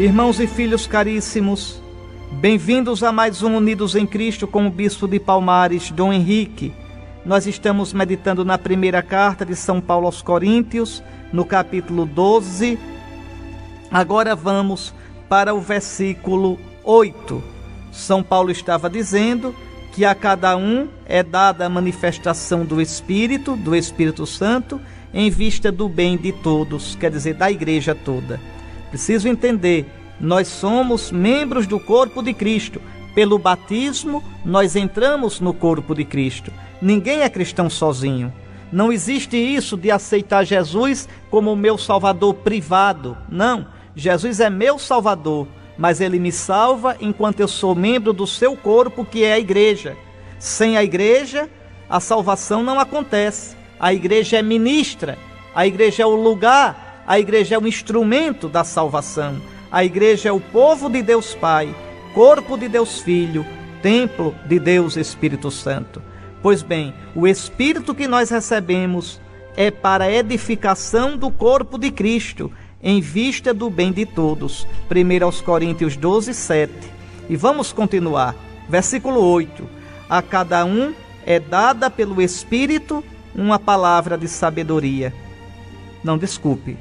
Irmãos e filhos caríssimos, bem-vindos a mais um Unidos em Cristo com o Bispo de Palmares, Dom Henrique. Nós estamos meditando na primeira carta de São Paulo aos Coríntios, no capítulo 12. Agora vamos para o versículo 8. São Paulo estava dizendo que a cada um é dada a manifestação do Espírito Santo, em vista do bem de todos, quer dizer, da igreja toda. Preciso entender, nós somos membros do corpo de Cristo. Pelo batismo, nós entramos no corpo de Cristo. Ninguém é cristão sozinho. Não existe isso de aceitar Jesus como meu salvador privado. Não, Jesus é meu salvador, mas ele me salva enquanto eu sou membro do seu corpo, que é a igreja. Sem a igreja, a salvação não acontece. A igreja é ministra, a igreja é o lugar, a igreja é o instrumento da salvação. A igreja é o povo de Deus Pai, corpo de Deus Filho, templo de Deus Espírito Santo. Pois bem, o Espírito que nós recebemos é para a edificação do corpo de Cristo, em vista do bem de todos. 1 Coríntios 12, 7. E vamos continuar. Versículo 8. A cada um é dada pelo Espírito uma palavra de sabedoria. Não, desculpe.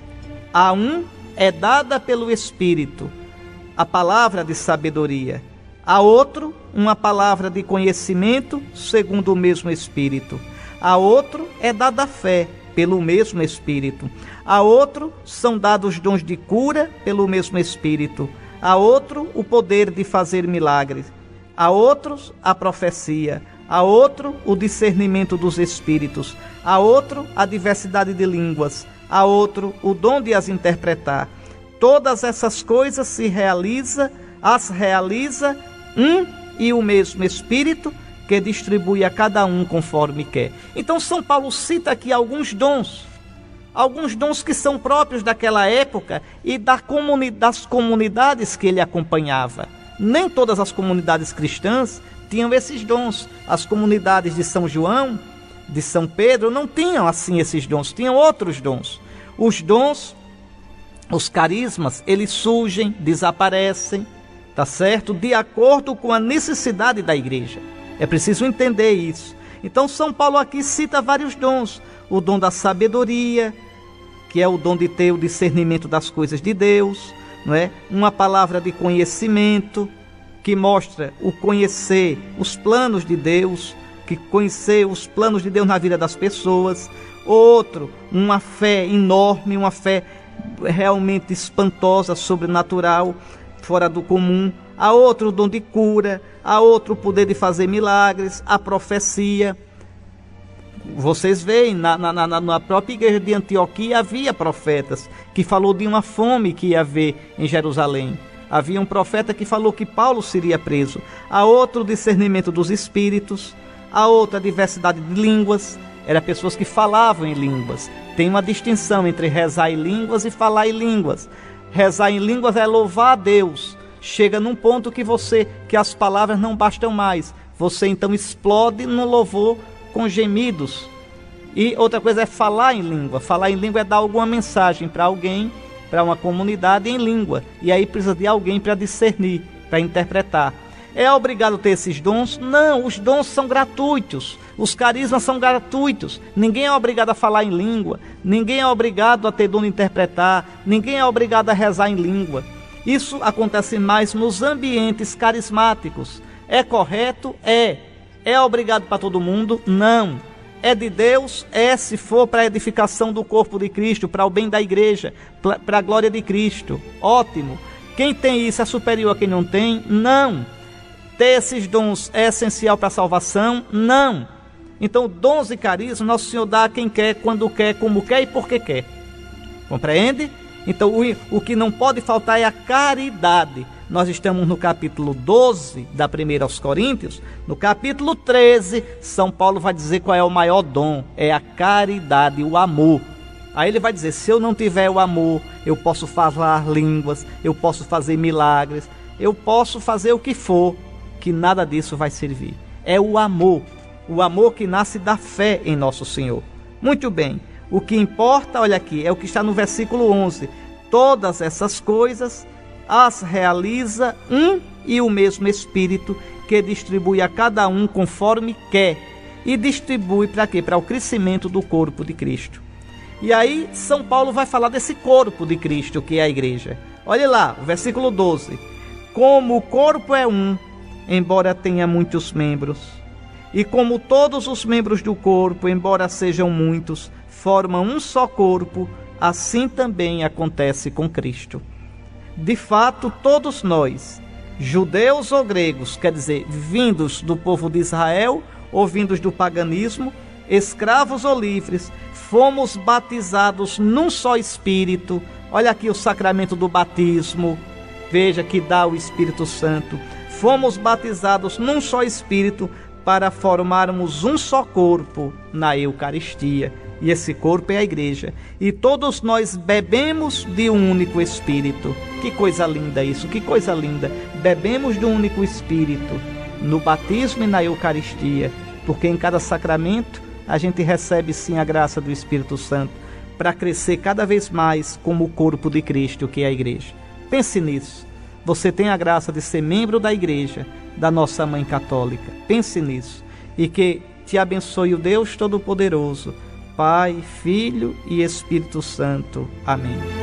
A um é dada pelo Espírito a palavra de sabedoria. A outro, uma palavra de conhecimento, segundo o mesmo Espírito. A outro é dada a fé, pelo mesmo Espírito. A outro são dados dons de cura, pelo mesmo Espírito. A outro, o poder de fazer milagres. A outros, a profecia. A outro, o discernimento dos espíritos. A outro, a diversidade de línguas. A outro, o dom de as interpretar. Todas essas coisas as realiza um e o mesmo Espírito, que distribui a cada um conforme quer. Então São Paulo cita aqui alguns dons que são próprios daquela época e das comunidades que ele acompanhava. Nem todas as comunidades cristãs tinham esses dons. As comunidades de São João, de São Pedro, não tinham assim esses dons, tinham outros dons. Os dons, os carismas, eles surgem, desaparecem, tá certo? De acordo com a necessidade da igreja. É preciso entender isso. Então São Paulo aqui cita vários dons. O dom da sabedoria, que é o dom de ter o discernimento das coisas de Deus, não é? Uma palavra de conhecimento, que mostra o conhecer os planos de Deus, que conhecer os planos de Deus na vida das pessoas. Outro, uma fé enorme, uma fé realmente espantosa, sobrenatural, fora do comum. A outro, o dom de cura. A outro, o poder de fazer milagres. A profecia. Vocês veem, na própria igreja de Antioquia havia profetas que falou de uma fome que ia haver em Jerusalém. Havia um profeta que falou que Paulo seria preso. A outro, o discernimento dos espíritos. A outra, a diversidade de línguas. Eram pessoas que falavam em línguas. Tem uma distinção entre rezar em línguas e falar em línguas. Rezar em línguas é louvar a Deus. Chega num ponto que as palavras não bastam mais. Você então explode no louvor com gemidos. E outra coisa é falar em língua. Falar em língua é dar alguma mensagem para alguém, para uma comunidade em língua. E aí precisa de alguém para discernir, para interpretar. É obrigado a ter esses dons? Não, os dons são gratuitos. Os carismas são gratuitos. Ninguém é obrigado a falar em língua. Ninguém é obrigado a ter dom de interpretar. Ninguém é obrigado a rezar em língua. Isso acontece mais nos ambientes carismáticos. É correto? É. É obrigado para todo mundo? Não. É de Deus? É, se for para a edificação do corpo de Cristo, para o bem da igreja, para a glória de Cristo. Ótimo. Quem tem isso é superior a quem não tem? Não. Ter esses dons é essencial para a salvação? Não. Então, dons e carismas, Nosso Senhor dá a quem quer, quando quer, como quer e porque quer. Compreende? Então, o que não pode faltar é a caridade. Nós estamos no capítulo 12 da 1 aos Coríntios. No capítulo 13, São Paulo vai dizer qual é o maior dom. É a caridade, o amor. Aí ele vai dizer, se eu não tiver o amor, eu posso falar línguas, eu posso fazer milagres, eu posso fazer o que for, que nada disso vai servir. É o amor que nasce da fé em Nosso Senhor. Muito bem, o que importa, olha aqui, é o que está no versículo 11. Todas essas coisas as realiza um e o mesmo Espírito, que distribui a cada um conforme quer. E distribui para quê? Para o crescimento do corpo de Cristo. E aí São Paulo vai falar desse corpo de Cristo, que é a igreja. Olha lá, o versículo 12. Como o corpo é um, embora tenha muitos membros, e como todos os membros do corpo, embora sejam muitos, formam um só corpo, assim também acontece com Cristo. De fato, todos nós, judeus ou gregos, quer dizer, vindos do povo de Israel ou vindos do paganismo, escravos ou livres, fomos batizados num só Espírito. Olha aqui o sacramento do batismo, veja que dá o Espírito Santo. Fomos batizados num só Espírito para formarmos um só corpo na Eucaristia. E esse corpo é a igreja. E todos nós bebemos de um único Espírito. Que coisa linda isso, que coisa linda. Bebemos de um único Espírito no batismo e na Eucaristia. Porque em cada sacramento a gente recebe sim a graça do Espírito Santo para crescer cada vez mais como o corpo de Cristo, que é a igreja. Pense nisso. Você tem a graça de ser membro da igreja, da nossa Mãe Católica. Pense nisso. E que te abençoe o Deus Todo-Poderoso, Pai, Filho e Espírito Santo. Amém.